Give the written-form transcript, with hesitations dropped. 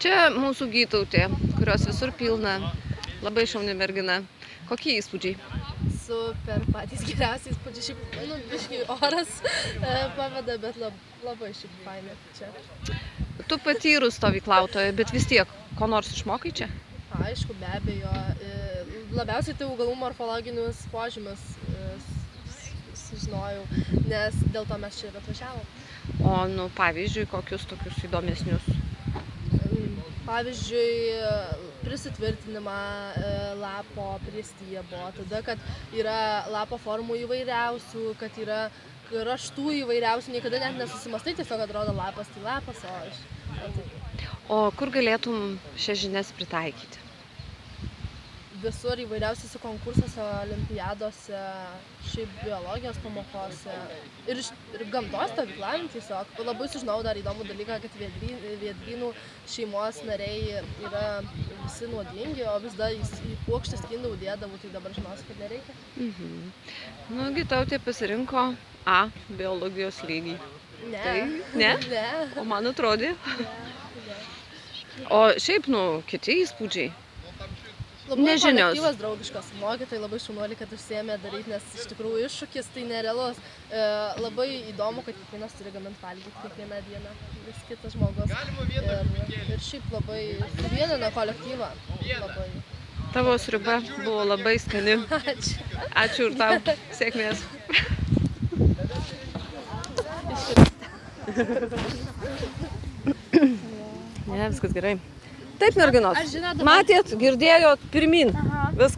Čia mūsų Gytautė, kurios visur pilna, labai šauni mergina. Kokie įspūdžiai? Super, patys geriausiai įspūdžiai, šiaip, biškai oras paveda, bet labai šiaip faina čia. Tu patyrus stovyklautoja, bet vis tiek, ko nors išmokai čia? Aišku, be abejo, labiausiai tai augalų morfologinius požymius sužinojau, nes dėl to mes čia ir atvažiavom. O, pavyzdžiui, kokius tokius įdomesnius? Pavyzdžiui, prisitvirtinimą lapo prie stiebo, tada, kad yra lapo formų įvairiausių, kad yra raštų įvairiausių, niekada net nesusimastai, tiesiog atrodo lapas, tai lapas, O kur galėtum šias žinias pritaikyti? Visur įvairiausiuose konkursuose, olimpiadose, šiaip biologijos pamokose ir gamtos stovyklavim tiesiog. Labai sužinojau dar įdomų dalyką, kad viedrynų šeimos nariai yra visi nuodingi, o vis dar į puokštę skindau dėdavau, tai dabar žinosiu, kad nereikia. Gytautė pasirinko A biologijos lygį. Ne. Ne? Ne. O man atrodė. Ne. O šiaip, kiti įspūdžiai. Labai Nežinios. kolektyvas draugiškas, mokytojai labai šaunuoliai, kad užsiėmė daryti, nes iš tikrųjų iššūkis tai nerealus. Labai įdomu, kad kiekvienas turi gaminti valgyti kiekvieną dieną, vis kitas žmogus. Ir šiaip labai suvienina kolektyvą. Labai. Tavo sriuba buvo labai skani. Ačiū. Ačiū ir tau. Sėkmės. Ne, viskas gerai. Taip, merginos. Matėt, girdėjot, pirmin. Viskas.